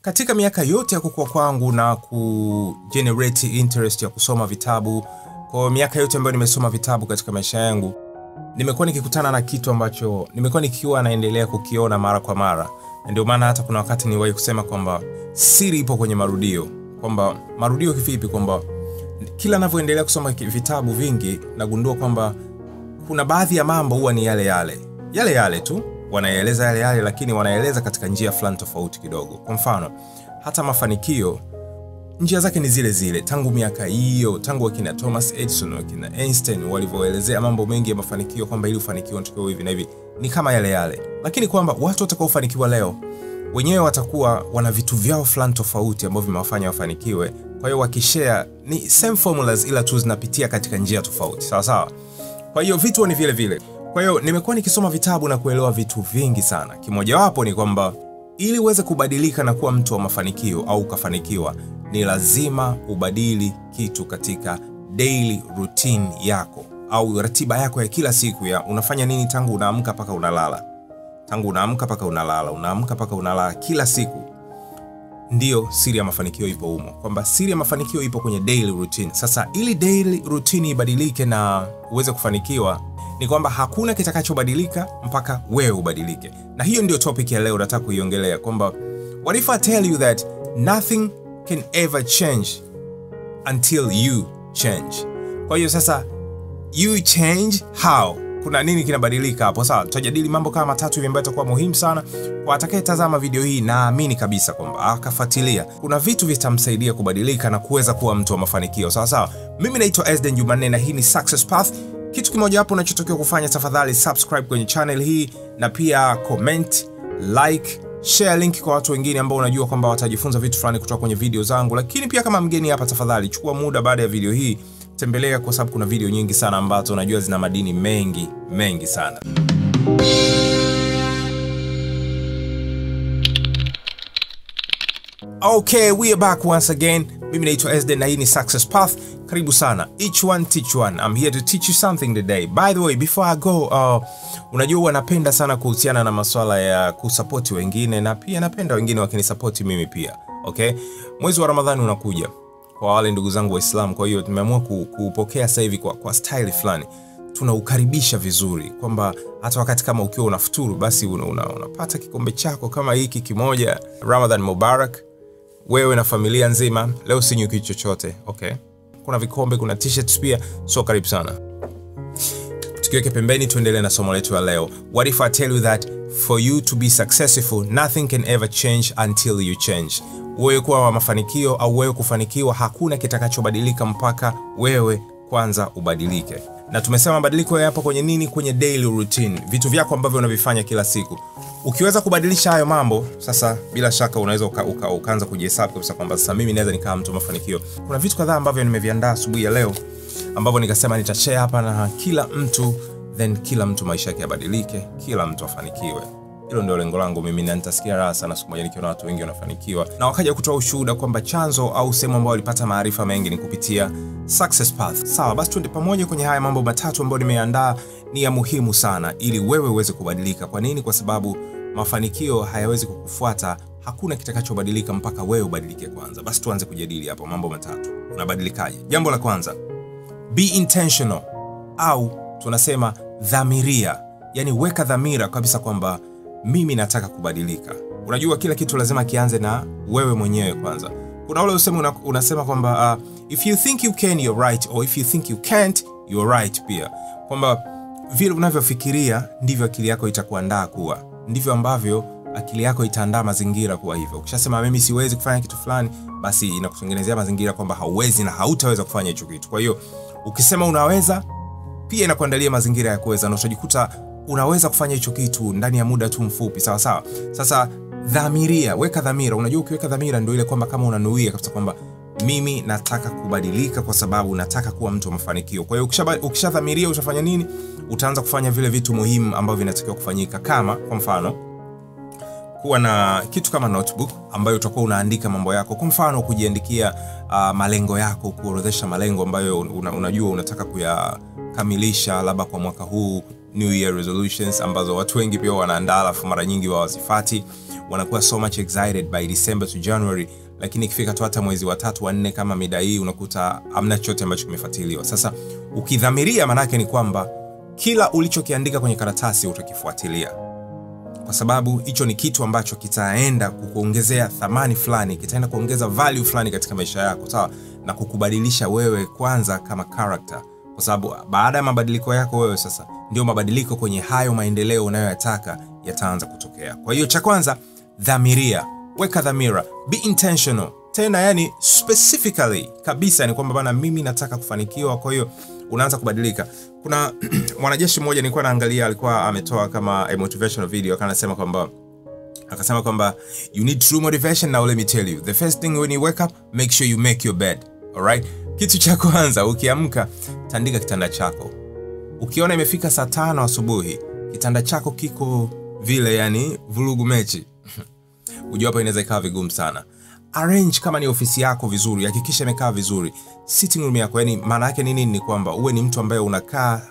Katika miaka yote ya kukua kwangu na kugenerate interest ya kusoma vitabu, kwa miaka yote ambayo nimesoma vitabu katika maisha yangu, nimekuwa nikikutana na kitu ambacho nimekuwa nikiwa naendelea kukiona mara kwa mara. Ndio maana hata kuna wakati niwahi kusema kwamba siri ipo kwenye marudio. Kwamba marudio kivipi? Kwamba kila ninavyoendelea kusoma vitabu vingi nagundua kwamba kuna baadhi ya mambo huwa ni yale yale tu, wanaeleza yale yale, lakini wanaeleza katika njia fulani tofauti kidogo. Kwa mfano, hata mafanikio njia zake ni zile zile tangu miaka hiyo, tangu wakina Thomas Edison, wakina Einstein walivyoelezea mambo mengi ya mafanikio, kwamba ili ufanikiwe unatakiwa hivi na hivi, ni kama yale yale. Lakini kwamba watu watakaofanikiwa leo wenyewe watakuwa wana vitu vyao fulani tofauti ambavyo vimewafanya wafanikiwe. Kwa hiyo wakishare ni same formulas, ila tu zinapitia katika njia tofauti. Sawa sawa. Kwa hiyo vitu ni vile vile. Kwa hiyo nimekuwa nikisoma vitabu na kuelewa vitu vingi sana. Kimoja wapo ni kwamba ili uweze kubadilika na kuwa mtu wa mafanikio au ukafanikiwa, ni lazima ubadili kitu katika daily routine yako au ratiba yako ya kila siku ya unafanya nini tangu unaamka mpaka unalala. Tangu unaamka mpaka unalala, unaamka mpaka unalala kila siku. Ndio siri ya mafanikio ipo humo. Kwamba siri ya mafanikio ipo kwenye daily routine. Sasa ili daily routine ibadilike na uweze kufanikiwa, ni kwamba hakuna kitakachobadilika mpaka wewe ubadilike. Na hiyo ndio topic ya leo nataka kuiongelea, kwamba what if I tell you that nothing can ever change until you change. Kwa hiyo sasa, you change how? Kuna nini kinabadilika hapo? Sawa, tutajadili mambo kama matatu hivi ambayo yatakuwa muhimu sana kwa atakayetazama video hii. Naamini kabisa kwamba akafuatilia, kuna vitu vitamsaidia kubadilika na kuweza kuwa mtu wa mafanikio. Sawa sawa. Mimi naitwa Ezden Jumanne na hii ni Success Path. Kitu kimoja hapo unachotakiwa kufanya, tafadhali subscribe kwenye channel hii, na pia comment, like, share link kwa watu wengine ambao unajua kwamba watajifunza vitu fulani kutoka kwenye video zangu. Lakini pia kama mgeni hapa, tafadhali chukua muda baada ya video hii tembelea, kwa sababu kuna video nyingi sana ambazo unajua zina madini mengi sana. Okay, we are back once again. Mimi naitwa Ezden na hii ni Success Path. Karibu sana. Each one teach one. I'm here to teach you something today. By the way, before I go, unajua huwa napenda sana kuhusiana na masuala ya kusupport wengine, na pia napenda wengine wakinisupport mimi pia. Okay? Mwezi wa Ramadhani unakuja kwa wale ndugu zangu Waislamu. Kwa hiyo tumeamua kupokea sasa hivi kwa style fulani. Tunaukaribisha vizuri, kwamba hata wakati kama ukiwa unafuturu, basi unapata kikombe chako kama hiki kimoja. Ramadan Mubarak. Wewe na familia nzima. Leo sinywi kitu chochote, okay? Kuna vikombe, kuna t-shirts pia. So karibu sana. Tukiweke pembeni, tuendelee na somo letu la leo. What if I tell you that for you to be successful, nothing can ever change until you change. Wewe kuwa wa mafanikio au wewe kufanikiwa, hakuna kitakachobadilika mpaka wewe kwanza ubadilike. Na tumesema mabadiliko yapo kwenye nini? Kwenye daily routine, vitu vyako ambavyo unavifanya kila siku. Ukiweza kubadilisha hayo mambo, sasa bila shaka unaweza ukaanza kujihesabu kabisa kwamba sasa mimi naweza nikaa mtu mafanikio. Kuna vitu kadhaa ambavyo nimeviandaa asubuhi ya leo ambavyo nikasema nitashare hapa na kila mtu, then kila mtu maisha yake yabadilike, kila mtu afanikiwe. Hilo ndio lengo langu mimi, na nitasikia raha sana siku moja nikiona watu wengi wanafanikiwa na wakaja kutoa ushuhuda kwamba chanzo au sehemu ambayo walipata maarifa mengi ni kupitia Success Path. Sawa, basi tuende pamoja kwenye haya mambo matatu ambayo nimeandaa. Ni ya muhimu sana ili wewe uweze kubadilika. Kwa nini? Kwa sababu mafanikio hayawezi kukufuata, hakuna kitakachobadilika mpaka wewe ubadilike kwanza. Basi tuanze kujadili hapo mambo matatu. Unabadilikaje? Jambo la kwanza, be intentional, au tunasema dhamiria. Yani weka dhamira kabisa kwamba mimi nataka kubadilika. Unajua kila kitu lazima kianze na wewe mwenyewe kwanza. Kuna ule usemi unasema kwamba if you think you can, you're right, or if you think you can't, you're right pia. Kwamba vile unavyofikiria ndivyo akili yako itakuandaa kuwa. Ndivyo ambavyo akili yako itaandaa mazingira kuwa hivyo. Ukishasema mimi siwezi kufanya kitu fulani, basi inakutengenezea mazingira kwamba hauwezi na hautaweza kufanya hicho kitu. Kwa hiyo ukisema unaweza, pia inakuandalia mazingira ya kuweza, na utajikuta unaweza kufanya hicho kitu ndani ya muda tu mfupi. Sawa sawa. Sasa dhamiria, weka dhamira. Unajua ukiweka dhamira ndio ile kwamba kama unanuia kabisa kwamba mimi nataka kubadilika kwa sababu nataka kuwa mtu wa mafanikio. Kwa hiyo ukishadhamiria utafanya nini? Utaanza kufanya vile vitu muhimu ambavyo vinatakiwa kufanyika, kama kwa mfano kuwa na kitu kama notebook ambayo utakuwa unaandika mambo yako. Kwa mfano kujiandikia malengo yako, kuorodhesha malengo ambayo unajua unataka kuyakamilisha labda kwa mwaka huu, New Year resolutions ambazo watu wengi pia wanaandaa alafu mara nyingi hawazifati. wanakuwa so much excited by December to January, lakini ikifika tu hata mwezi wa 3 wa 4 kama mida hii unakuta hamna chochote ambacho kimefuatiliwa. Sasa ukidhamiria, maana yake ni kwamba kila ulichokiandika kwenye karatasi utakifuatilia, kwa sababu hicho ni kitu ambacho kitaenda kukuongezea thamani fulani, kitaenda kuongeza value fulani katika maisha yako, sawa, na kukubadilisha wewe kwanza kama character, kwa sababu baada ya mabadiliko yako wewe sasa ndio mabadiliko kwenye hayo maendeleo unayoyataka yataanza kutokea. Kwa hiyo cha kwanza, dhamiria, weka dhamira, be intentional. Tena yani specifically kabisa ni kwamba bana, mimi nataka kufanikiwa, kwa hiyo unaanza kubadilika. Kuna mwanajeshi mmoja nilikuwa naangalia, alikuwa ametoa kama a motivational video, akasema kwamba you need true motivation. Now let me tell you, the first thing when you wake up, make sure you make your bed. All right? Kitu cha kwanza ukiamka, tandika kitanda chako. Ukiona imefika saa 5 asubuhi, kitanda chako kiko vile yani vurugu mechi, ujue hapa inaweza ikawa vigumu sana. Arrange kama ni ofisi yako vizuri, hakikisha imekaa vizuri. Sitting room yako, yani maana yake nini? Ni kwamba uwe ni mtu ambaye unakaa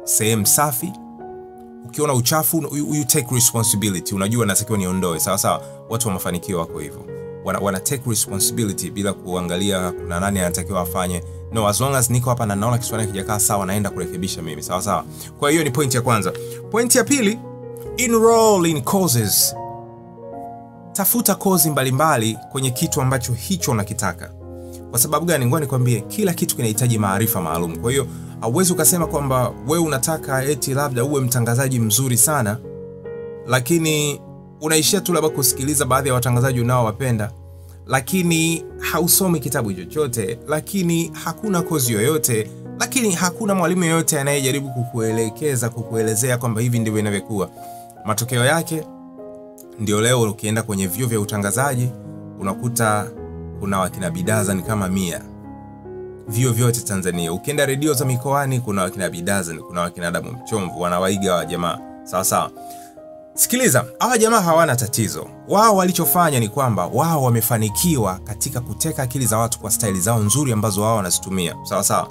sehemu safi. Ukiona uchafu, you take responsibility. Unajua natakiwa niondoe. Sawa sawa, watu wa mafanikio wako hivyo. Wana take responsibility bila kuangalia kuna nani anatakiwa afanye. No, as long as niko hapa na naona kitu fulani kijakaa sawa, naenda kurekebisha mimi. Sawa sawa. Kwa hiyo ni point ya kwanza. Point ya pili, enroll in courses. Tafuta kozi mbalimbali kwenye kitu ambacho hicho unakitaka. Kwa sababu gani? Ngoja nikwambie, kila kitu kinahitaji maarifa maalum. Kwa hiyo hauwezi ukasema kwamba wewe unataka eti labda uwe mtangazaji mzuri sana, lakini unaishia tu labda kusikiliza baadhi ya watangazaji unaowapenda, lakini hausomi kitabu chochote, lakini hakuna kozi yoyote, lakini hakuna mwalimu yoyote anayejaribu kukuelezea kwamba hivi ndivyo inavyokuwa. Matokeo yake ndio leo ukienda kwenye vyuo vya utangazaji unakuta kuna wakina Bidazan kama 100. Vyuo vyote Tanzania. Ukienda redio za mikoani kuna wakina Bidazan, kuna wakina Adamu Mchomvu, wanawaiga wa jamaa. Sawa sawa. Sikiliza, hawa jamaa hawana tatizo. Wao walichofanya ni kwamba wao wamefanikiwa katika kuteka akili za watu kwa style zao nzuri ambazo wao wanazitumia. Sawa sawa.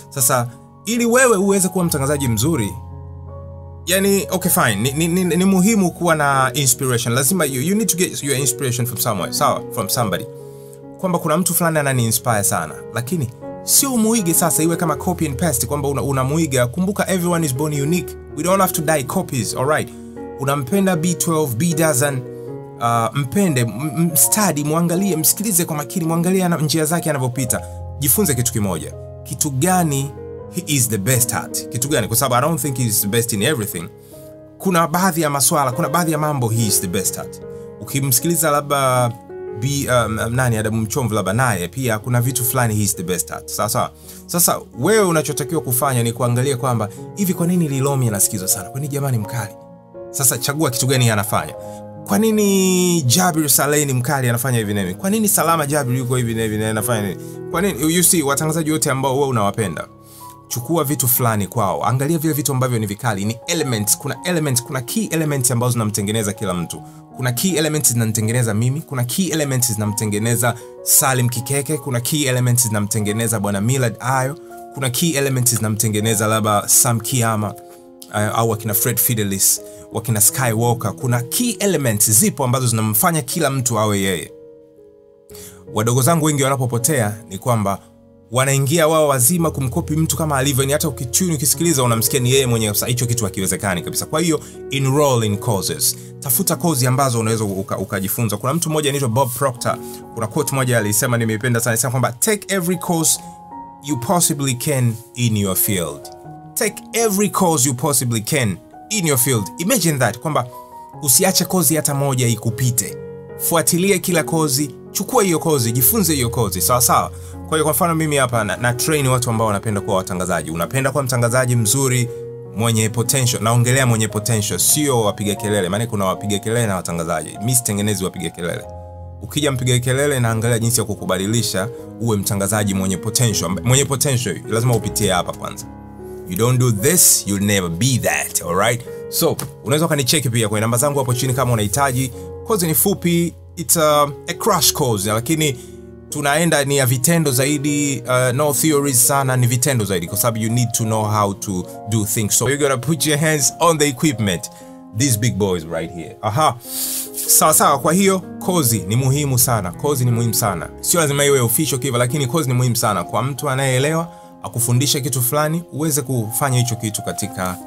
Sasa ili wewe uweze kuwa mtangazaji mzuri, yani okay fine, ni muhimu kuwa na inspiration. Lazima you need to get your inspiration from somewhere, sawa, from somebody. Kwamba kuna mtu fulani anani inspire sana, lakini sio muige sasa iwe kama copy and paste kwamba unamuiga. Kumbuka everyone is born unique. We don't have to die copies, all right? Unampenda B12, Bidazan, mpende, study, muangalie, msikilize kwa makini, muangalie njia zake anavyopita. Jifunze kitu kimoja. Kitu gani he is the best at? Kitu gani? Kwa sababu I don't think he is the best in everything. Kuna baadhi ya maswala, kuna baadhi ya mambo he is the best at. Ukimsikiliza labda Adamu Mchomvu labda, naye pia kuna vitu fulani he is the best at. Sasa wewe unachotakiwa kufanya ni kuangalia kwamba hivi kwa nini Lilomi anasikizwa sana? Kwa nini jamani mkali? Sasa chagua kitu gani anafanya. Kwa nini Jabir Saleh ni mkali anafanya hivi na hivi? Kwa nini Salama Jabir yuko hivi na hivi na anafanya nini? Kwa nini? You see, watangazaji wote ambao wewe unawapenda, chukua vitu fulani kwao. Angalia vile vitu ambavyo ni vikali, ni elements, kuna key elements ambazo zinamtengeneza kila mtu. Kuna key elements zinamtengeneza mimi, kuna key elements zinamtengeneza Salim Kikeke, kuna key elements zinamtengeneza bwana Millard Ayo, kuna key elements zinamtengeneza labda Sam Kiyama, au wakina Fred Fidelis, wakina Skywalker. Kuna key elements zipo ambazo zinamfanya kila mtu awe yeye. Wadogo zangu wengi wanapopotea ni kwamba wanaingia wao wazima kumkopi mtu kama alivyo, ni hata ukichuni ukisikiliza unamsikia ni yeye mwenyewe. Sasa hicho kitu hakiwezekani kabisa. Kwa hiyo enroll in courses. Tafuta kozi ambazo unaweza ukajifunza. Kuna mtu mmoja anaitwa Bob Proctor, kuna quote moja alisema nimeipenda sana, alisema kwamba take every course you possibly can in your field. Take every course you possibly can in your field. Imagine that, kwamba usiache kozi hata moja ikupite. Fuatilia kila kozi, chukua hiyo kozi, jifunze hiyo kozi. Sawa sawa. Kwa hiyo kwa mfano mimi hapa na train watu ambao wanapenda kuwa watangazaji. Unapenda kuwa mtangazaji mzuri mwenye potential. Naongelea mwenye potential, sio wapiga kelele. Maana kuna wapiga kelele na watangazaji. Mimi sitengenezi wapiga kelele. Ukija mpiga kelele na angalia jinsi ya kukubadilisha uwe mtangazaji mwenye potential. Mwenye potential lazima upitie hapa kwanza. You don't do this, you'll never be that, all right? So, unaweza kanicheki pia kwenye namba zangu hapo chini kama unahitaji. Kozi ni fupi, it's a crash course, lakini tunaenda ni ya vitendo zaidi, no theories sana, ni vitendo zaidi kwa sababu you need to know how to do things. So you're gonna put your hands on the equipment. these big boys right here. Sawa. Kwa hiyo kozi ni muhimu sana. Kozi ni muhimu sana. Sio lazima iwe official kiva, lakini kozi ni muhimu sana kwa mtu anayeelewa akufundisha kitu fulani uweze kufanya hicho kitu katika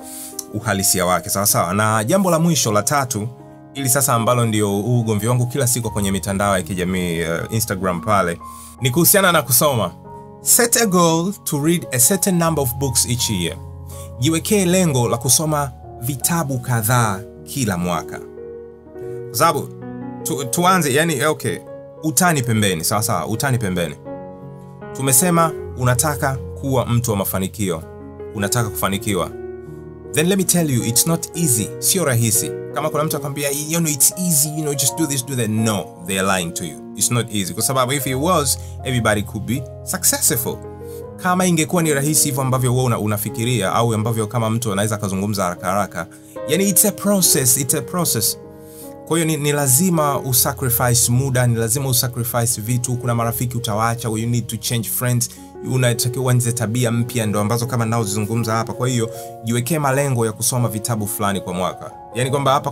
uhalisia wake. Sawa. Na jambo la mwisho la tatu, ili sasa ambalo ndio ugomvi wangu kila siku kwenye mitandao ya kijamii, Instagram pale, ni kuhusiana na kusoma. Set a goal to read a certain number of books each year. Jiwekee lengo la kusoma vitabu kadhaa kila mwaka. Kwa sababu tuanze, yani okay, utani pembeni. Sawa, utani pembeni. Tumesema unataka kuwa mtu wa mafanikio. Unataka kufanikiwa. Then let me tell you, it's not easy. Sio rahisi. Kama kuna mtu akwambia, it's easy, just do this, do that. No, they are lying to you. It's not easy. Kwa sababu if it was, everybody could be successful. Kama ingekuwa ni rahisi hivyo ambavyo wewe unafikiria, au ambavyo kama mtu anaweza kuzungumza haraka, yani it's a process. Kwa hiyo ni lazima usacrifice muda, ni lazima usacrifice vitu. Kuna marafiki utawaacha, you need to change friends, unatakiwa uanze tabia mpya, ndo ambazo kama nao zungumza hapa. Kwa hiyo jiwekee malengo ya kusoma vitabu fulani kwa mwaka. Yani kwamba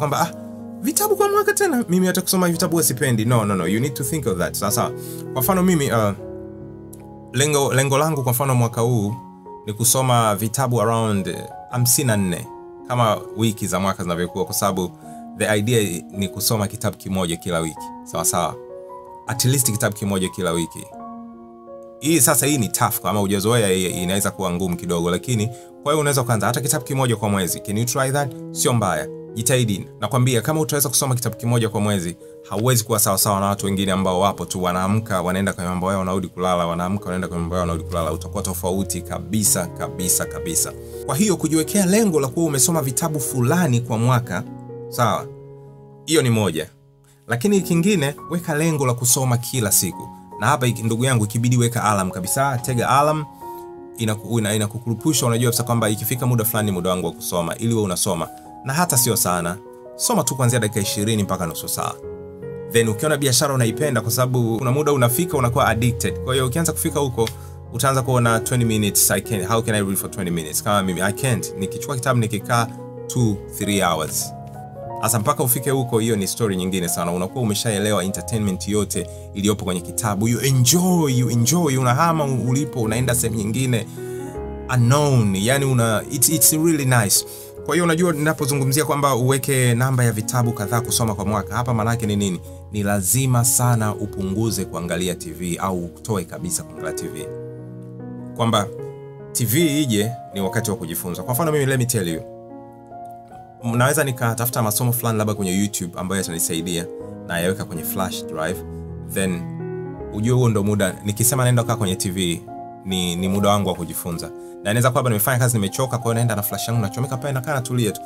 vitabu kwa mwaka tena, mimi hata kusoma vitabu wasipendi. No, you need to think of that. Sasa kwa mfano mimi lengo langu kwa mfano mwaka huu ni kusoma vitabu around 54 kama wiki za mwaka zinavyokuwa, kwa sababu the idea ni kusoma kitabu kimoja kila wiki. Sawa. At least kitabu kimoja kila wiki. Hii ni tough, kama hujazoea inaweza kuwa ngumu kidogo, lakini kwa hiyo unaweza kuanza hata kitabu kimoja kwa mwezi. Can you try that? Sio mbaya. Jitahidi. Nakwambia kama utaweza kusoma kitabu kimoja kwa mwezi, hauwezi kuwa sawa na watu wengine ambao wapo tu wanaamka wanaenda kwa mambo yao wanarudi kulala, wanaamka wanaenda kwa mambo yao wanarudi kulala. Utakuwa tofauti kabisa. Kwa hiyo kujiwekea lengo la kuwa umesoma vitabu fulani kwa mwaka, sawa? Hiyo ni moja. Lakini kingine, weka lengo la kusoma kila siku. Na hapa ndugu yangu, ikibidi weka alarm kabisa. Tega alarm, inakukurupusha, unajua kwamba ikifika muda fulani muda wangu wa kusoma, ili wewe unasoma. Na hata sio sana. Soma tu kuanzia dakika 20 mpaka nusu saa. Then ukiona biashara unaipenda, kwa sababu kuna muda unafika unakuwa addicted. Kwa hiyo ukianza kufika huko utaanza kuona 20 minutes how can I read for 20 minutes? Kama mimi I can't. Nikichukua kitabu nikikaa 2-3 hours. Asa mpaka ufike huko, hiyo ni story nyingine sana. Unakuwa umeshaelewa entertainment yote iliyopo kwenye kitabu. You enjoy, unahama ulipo, unaenda sehemu nyingine unknown. Yani it's really nice. Kwa hiyo unajua ninapozungumzia kwamba uweke namba ya vitabu kadhaa kusoma kwa mwaka, hapa maana yake ni nini? Ni lazima sana upunguze kuangalia TV, au utoe kabisa kuangalia TV. Kwamba TV ije ni wakati wa kujifunza. Kwa mfano mimi, let me tell you, naweza nikatafuta masomo fulani labda kwenye YouTube ambayo yatanisaidia na yaweka kwenye flash drive, then ujue huo ndo muda. Nikisema naenda kukaa kwenye TV ni muda wangu wa kujifunza. Na inaweza kuwa nimefanya kazi nimechoka, kwa hiyo naenda na flash yangu nachomeka pale na kana tulia tu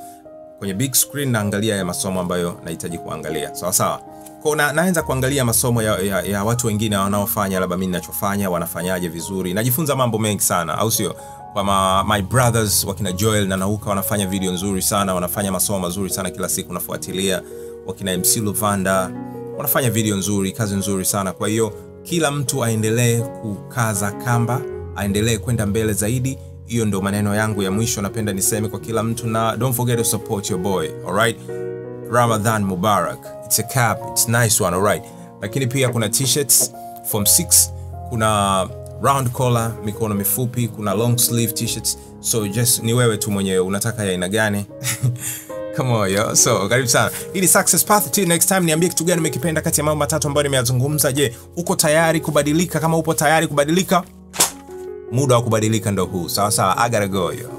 kwenye big screen, naangalia ya masomo ambayo nahitaji kuangalia. Sawa. Kwa naanza kuangalia masomo ya watu wengine wanaofanya labda mimi ninachofanya, wanafanyaje vizuri. Najifunza mambo mengi sana, au sio? Kwa my brothers wakina Joel na Nauka wanafanya video nzuri sana, wanafanya masomo mazuri sana kila siku nafuatilia. Wakina MC Luvanda wanafanya video nzuri, kazi nzuri sana. Kwa hiyo kila mtu aendelee kukaza kamba, aendelee kwenda mbele zaidi. Hiyo ndo maneno yangu ya mwisho napenda niseme kwa kila mtu, na don't forget to support your boy, alright? Ramadan Mubarak. It's a cap, it's nice one, alright? Lakini pia kuna t-shirts from 6, kuna round collar, mikono mifupi, kuna long sleeve t-shirts. So just ni wewe tu mwenyewe unataka ya aina gani. Come on yo. So karibu sana. Hii ni Success Path. Till next time, niambie kitu gani umekipenda kati ya mambo matatu ambayo nimeyazungumza. Je, uko tayari kubadilika? Kama upo tayari kubadilika, muda wa kubadilika ndo huu. Sawa. I gotta go yo.